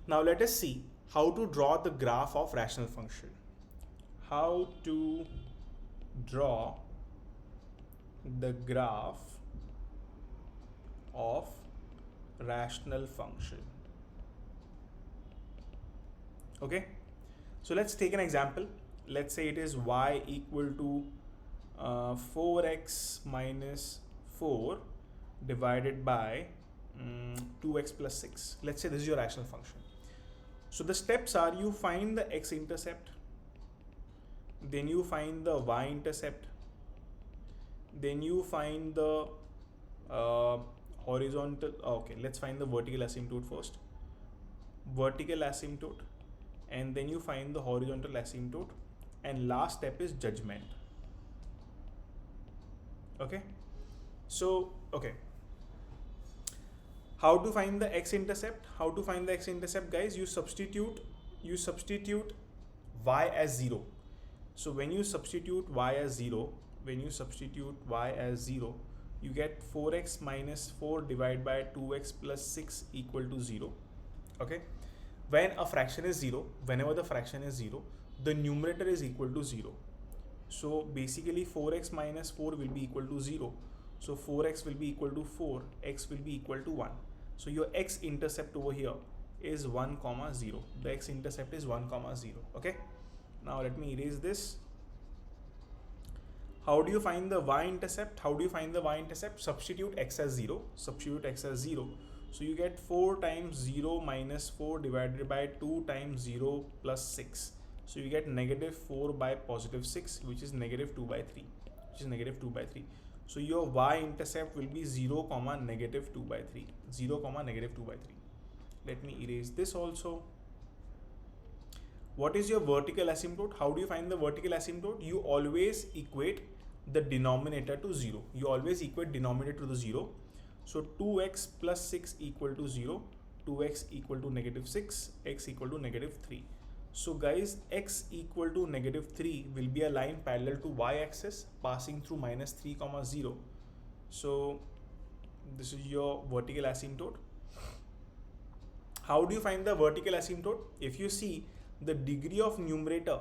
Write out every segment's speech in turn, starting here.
Now let us see how to draw the graph of rational function. How to draw the graph of rational function. Okay, so let's take an example. Let's say it is y equal to 4x minus 4 divided by 2x plus 6. Let's say this is your rational function. So the steps are, you find the x-intercept, then you find the y-intercept, then you find the horizontal. Okay, let's find the vertical asymptote first. Vertical asymptote, and then you find the horizontal asymptote, and last step is judgment. Okay, so okay, how to find the x-intercept? How to find the x-intercept, guys? You substitute y as 0. So when you substitute y as 0, you get 4x minus 4 divided by 2x plus 6 equal to 0. Okay, when a fraction is 0, whenever the fraction is 0, the numerator is equal to 0. So basically 4x minus 4 will be equal to 0. So 4x will be equal to 4, x will be equal to 1. So your x-intercept over here is 1, 0. The x-intercept is 1, 0. Okay, now let me erase this. How do you find the y-intercept? Substitute x as 0. So you get 4 times 0 minus 4 divided by 2 times 0 plus 6. So you get negative 4 by positive 6, which is negative 2 by 3. So your y-intercept will be 0, negative 2 by 3. 0, negative 2 by 3. Let me erase this also. What is your vertical asymptote? How do you find the vertical asymptote? You always equate the denominator to 0. So 2x plus 6 equal to 0, 2x equal to negative 6, x equal to negative 3. So guys, x equal to negative 3 will be a line parallel to y-axis passing through minus 3, 0. So this is your vertical asymptote. How do you find the vertical asymptote? If you see, the degree of numerator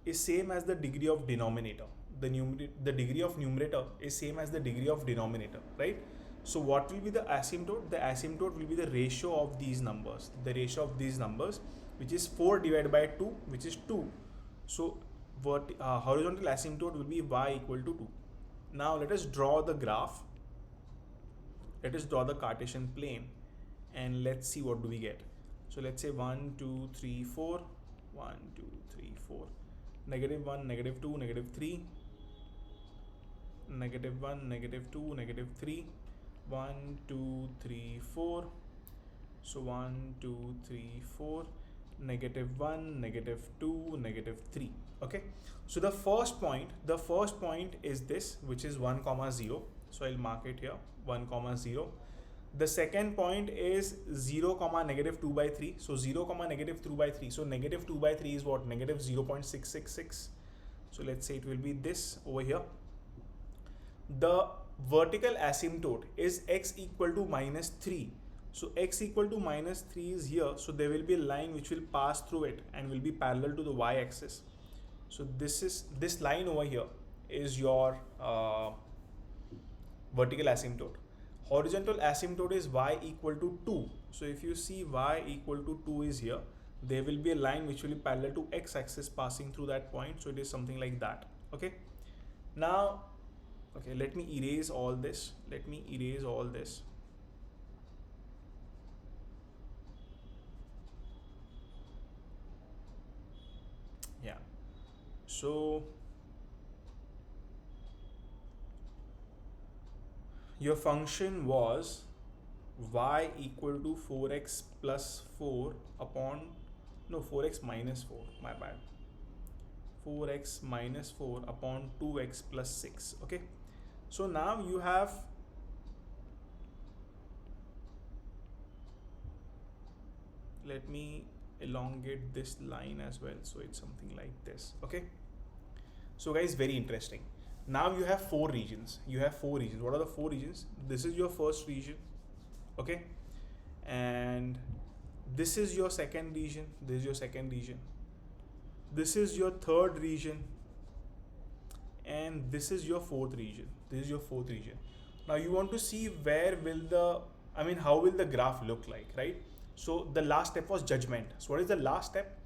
is same as the degree of denominator. The degree of numerator is same as the degree of denominator, right? So what will be the asymptote? The asymptote will be the ratio of these numbers. Which is 4 divided by 2, which is 2. So horizontal asymptote will be y equal to 2. Now let us draw the graph. Let us draw the Cartesian plane, and let's see what do we get. So let's say 1, 2, 3, 4. 1, 2, 3, 4. Negative 1, negative 2, negative 3. Negative 1, negative 2, negative 3. 1, 2, 3, 4. So 1, 2, 3, 4. Negative 1, negative 2, negative 3. Okay, so the first point is this, which is 1, 0. So I'll mark it here, 1, 0. The second point is 0, negative 2 by 3. So 0, negative 2 by 3. So negative 2 by 3 is what? Negative 0.666. So let's say it will be this over here. The vertical asymptote is x equal to minus 3. So x equal to minus 3 is here. So there will be a line which will pass through it and will be parallel to the y-axis. So this line over here is your vertical asymptote. Horizontal asymptote is y equal to 2. So if you see y equal to 2 is here, there will be a line which will be parallel to x-axis passing through that point. So it is something like that. Okay. Now, okay, let me erase all this. Yeah. So your function was y equal to 4x plus 4 upon, no, 4x minus 4, my bad. 4x minus 4 upon 2x plus 6. Okay. So now you have, let me elongate this line as well. So it's something like this. Okay. So guys, very interesting. Now you have 4 regions. What are the 4 regions? This is your first region. Okay. And This is your second region, this is your second region, this is your third region, and this is your fourth region. This is your fourth region. Now you want to see where will the, how will the graph look like, right? So the last step was judgment. So what is the last step?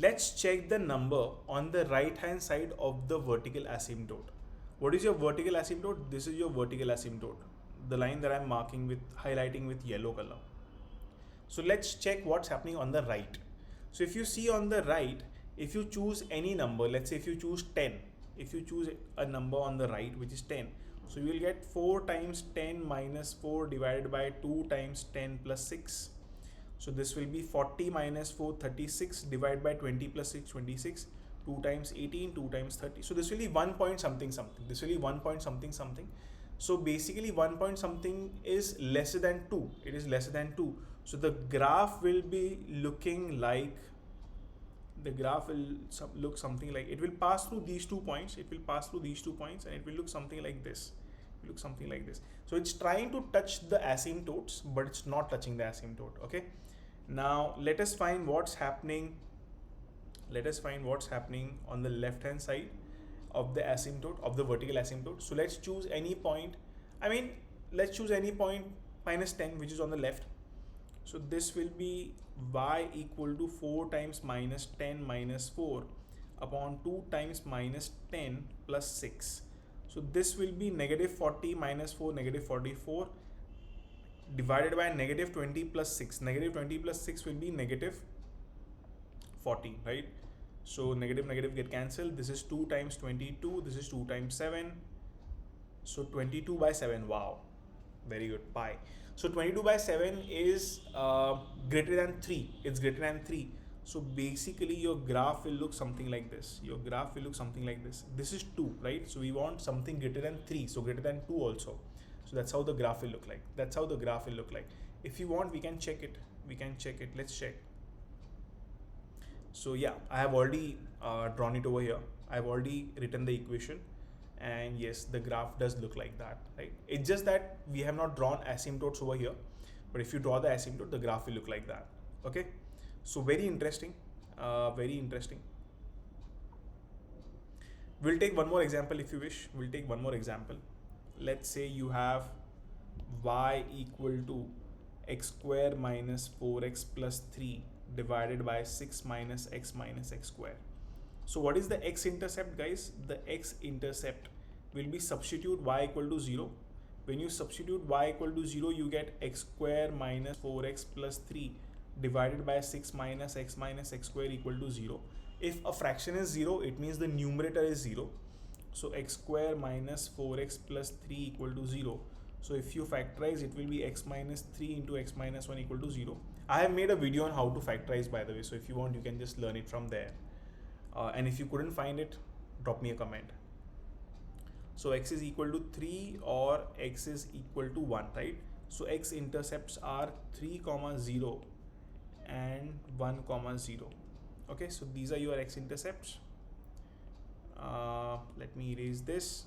Let's check the number on the right hand side of the vertical asymptote. What is your vertical asymptote? This is your vertical asymptote, the line that I'm marking with, highlighting with yellow color. So let's check what's happening on the right. So if you see on the right, if you choose any number, let's say if you choose 10, if you choose a number on the right which is 10, so you will get 4 times 10 minus 4 divided by 2 times 10 plus 6. So this will be 40 minus 4, 36, divided by 20 plus 6, 26, 2 times 18, 2 times 30. So this will be 1 point something something. This will be 1 point something something. So basically 1 point something is lesser than 2. It is lesser than 2. So the graph will be looking like, the graph will look something like, it will pass through these 2 points. It will pass through these 2 points and it will look something like this. It will look something like this. So it's trying to touch the asymptotes, but it's not touching the asymptote. Okay. Now let us find what's happening. Let us find what's happening on the left hand side of the asymptote, of the vertical asymptote. So let's choose any point. Let's choose any point minus 10, which is on the left. So this will be y equal to 4 times minus 10 minus 4 upon 2 times minus 10 plus 6. So this will be negative 40 minus 4, negative 44, divided by negative 20 plus 6. Negative 20 plus 6 will be negative 40, right? So negative negative get cancelled. This is 2 times 22, this is 2 times 7. So 22 by 7, wow, very good, pi. So 22 by 7 is greater than 3, it's greater than 3. So basically your graph will look something like this. Your graph will look something like this. This is 2, right? So we want something greater than 3, so greater than 2 also. So that's how the graph will look like. That's how the graph will look like. If you want, we can check it. We can check it. Let's check. So yeah, I have already drawn it over here. I've already written the equation. And yes, the graph does look like that, right? It's just that we have not drawn asymptotes over here. But if you draw the asymptote, the graph will look like that. Okay. So very interesting. Very interesting. We'll take one more example if you wish. We'll take one more example. Let's say you have y equal to x square minus 4x plus 3 divided by 6 minus x square. So what is the x-intercept, guys? The x-intercept will be substitute y equal to 0. When you substitute y equal to 0, you get x square minus 4x plus 3 divided by 6 minus x square equal to 0. If a fraction is 0, it means the numerator is 0. So x square minus 4x plus 3 equal to 0. So if you factorize, it will be x minus 3 into x minus 1 equal to 0. I have made a video on how to factorize, by the way. So if you want, you can just learn it from there. And if you couldn't find it, drop me a comment. So x is equal to 3 or x is equal to 1, right? So x-intercepts are 3, 0 and 1, 0. Okay, so these are your x-intercepts. Let me erase this.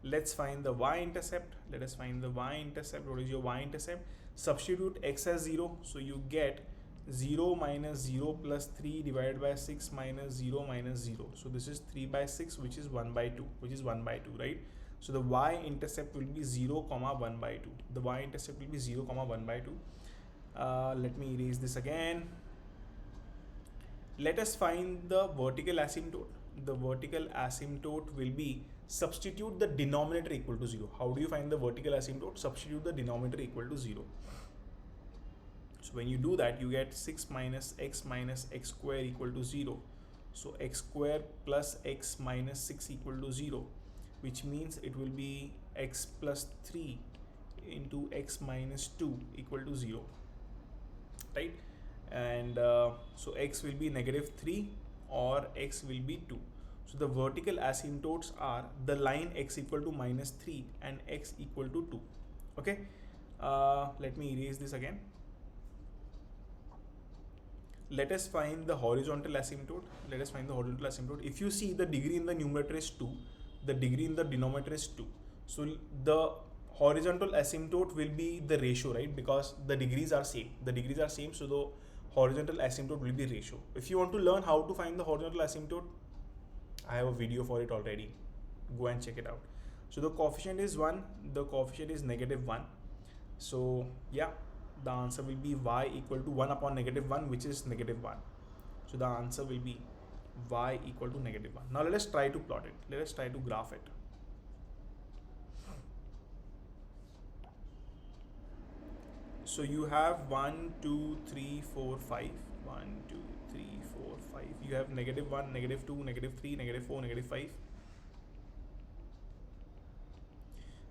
Let's find the y-intercept. Let us find the y-intercept. What is your y-intercept? Substitute x as 0. So you get 0 minus 0 plus 3 divided by 6 minus 0 minus 0. So this is 3 by 6, which is 1 by 2, which is 1 by 2, right? So the y-intercept will be 0, 1 by 2. The y-intercept will be 0, 1 by 2. Let me erase this again. Let us find the vertical asymptote. The vertical asymptote will be substitute the denominator equal to 0. How do you find the vertical asymptote? Substitute the denominator equal to 0. So when you do that, you get 6 minus x square equal to 0. So x square plus x minus 6 equal to 0, which means it will be x plus 3 into x minus 2 equal to 0, right? And so x will be negative 3 or x will be 2. So the vertical asymptotes are the line x equal to minus 3 and x equal to 2. Okay, let me erase this again. Let us find the horizontal asymptote. Let us find the horizontal asymptote. If you see, the degree in the numerator is 2, the degree in the denominator is 2. So the horizontal asymptote will be the ratio, right? Because the degrees are same. The degrees are same, so the horizontal asymptote will be ratio. If you want to learn how to find the horizontal asymptote, I have a video for it already. Go and check it out. So the coefficient is 1, the coefficient is -1. So yeah, the answer will be y equal to 1 upon -1, which is -1. So the answer will be y equal to -1. Now let us try to plot it. Let us try to graph it. So you have 1, 2, 3, 4, 5. 1, 2, 3, 4, 5. You have -1, -2, -3, -4, -5.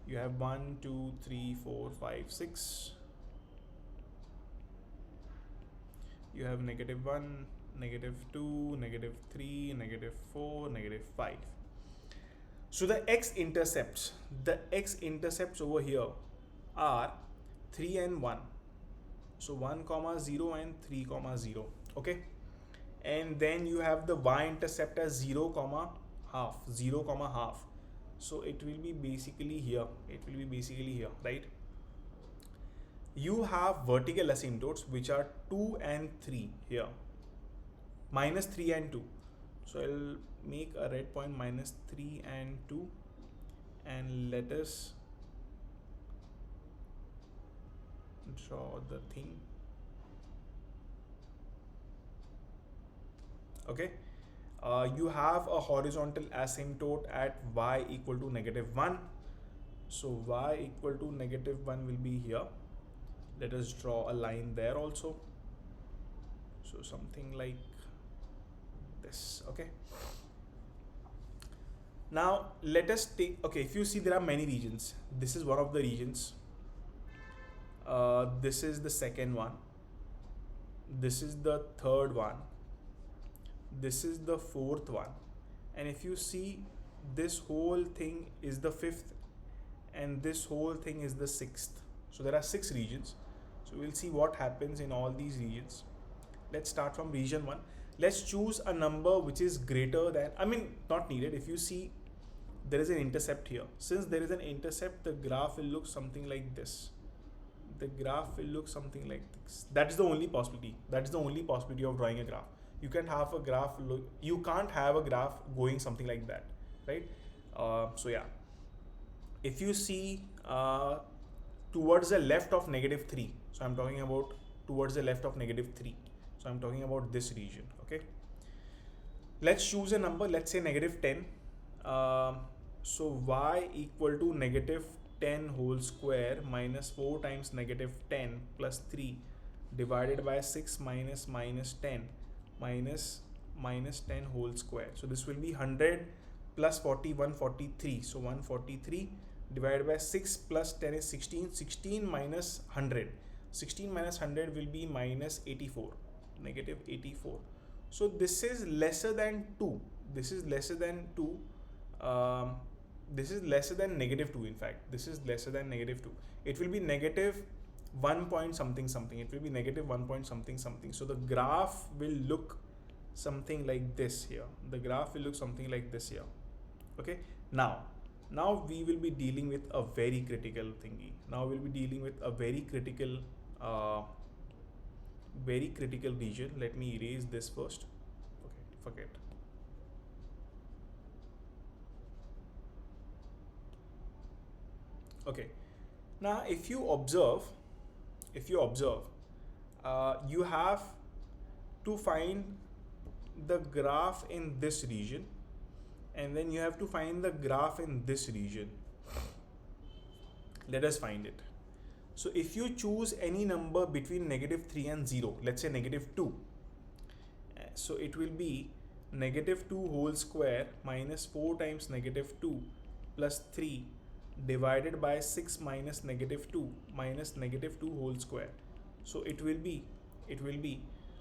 You have 1, 2, 3, 4, 5, 6. You have -1, -2, -3, -4, -5. So the x-intercepts over here are 3 and 1. So 1, 0 and 3, 0. Okay. And then you have the y-intercept as 0, half. 0, half. So it will be basically here. It will be basically here, right? You have vertical asymptotes which are 2 and 3 here. -3 and 2. So I'll make a red point -3 and 2. And let us draw the thing. Okay. You have a horizontal asymptote at y equal to -1. So y equal to -1 will be here. Let us draw a line there also. So something like this. Okay. Now let us take, okay, if you see there are many regions. This is one of the regions. This is the second one. This is the third one. This is the fourth one. And if you see, this whole thing is the fifth, and this whole thing is the sixth. So there are 6 regions. So we'll see what happens in all these regions. Let's start from region 1. Let's choose a number which is greater than, I mean, not needed. If you see, there is an intercept here. Since there is an intercept, the graph will look something like this. The graph will look something like this. That is the only possibility. That is the only possibility of drawing a graph. You can't have a graph you can't have a graph going something like that, right? So yeah, if you see towards the left of -3, so I'm talking about towards the left of -3, so I'm talking about this region. Okay, let's choose a number. Let's say -10. So y equal to -10 whole square minus 4 times -10 plus 3 divided by 6 minus -10 minus 10 whole square. So this will be 100 plus 40, 143. So 143 divided by 6 plus 10 is 16. 16 minus 100. 16 minus 100 will be -84. -84. So this is lesser than 2. This is lesser than 2. This is lesser than -2. In fact, this is lesser than -2. It will be -1 point something something. It will be -1 point something something. So the graph will look something like this here. The graph will look something like this here. Okay. Now we will be dealing with a very critical thingy. Now we'll be dealing with a very critical region. Let me erase this first. Okay, forget. Okay. Now if you observe, you have to find the graph in this region, and then you have to find the graph in this region. Let us find it. So if you choose any number between -3 and 0, let's say -2, so it will be -2 whole square minus 4 times -2 plus 3 divided by 6 minus -2 minus -2 whole square. So it will be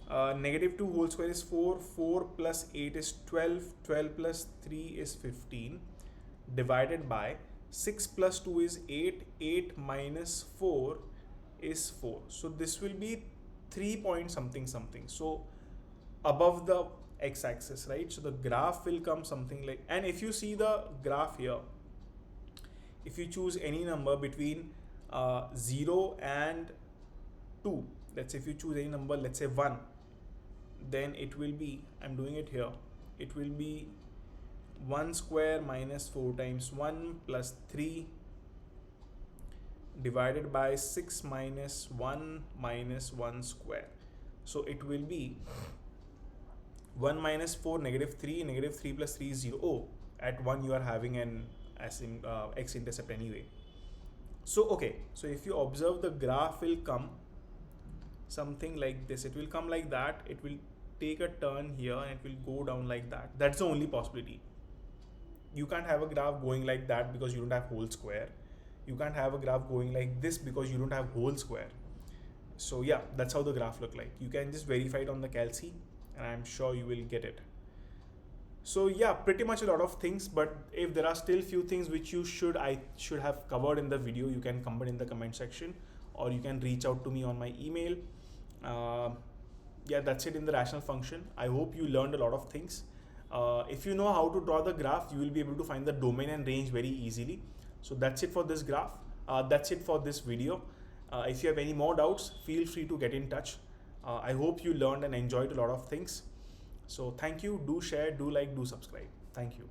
-2 whole square is 4, 4 plus 8 is 12, 12 plus 3 is 15 divided by 6 plus 2 is 8, 8 minus 4 is 4. So this will be 3 point something something. So above the x-axis, right? So the graph will come something like, and if you see the graph here, if you choose any number between 0 and 2, let's say if you choose any number, let's say 1, then it will be, I'm doing it here, it will be 1 square minus 4 times 1 plus 3 divided by 6 minus 1 minus 1 square. So it will be 1 minus 4, negative 3, negative 3 plus 3 is 0. Oh, at 1 you are having an x-intercept anyway. So okay, so if you observe, the graph will come something like this. It will come like that, it will take a turn here and it will go down like that. That's the only possibility. You can't have a graph going like that because you don't have whole square. You can't have a graph going like this because you don't have whole square. So yeah, that's how the graph look like. You can just verify it on the calc and I'm sure you will get it. So yeah, pretty much a lot of things, but if there are still few things which I should have covered in the video, you can comment in the comment section, or you can reach out to me on my email. Yeah, that's it in the rational function. I hope you learned a lot of things. If you know how to draw the graph, you will be able to find the domain and range very easily. So that's it for this graph. That's it for this video. If you have any more doubts, feel free to get in touch. I hope you learned and enjoyed a lot of things. So thank you. Do share, do like, do subscribe. Thank you.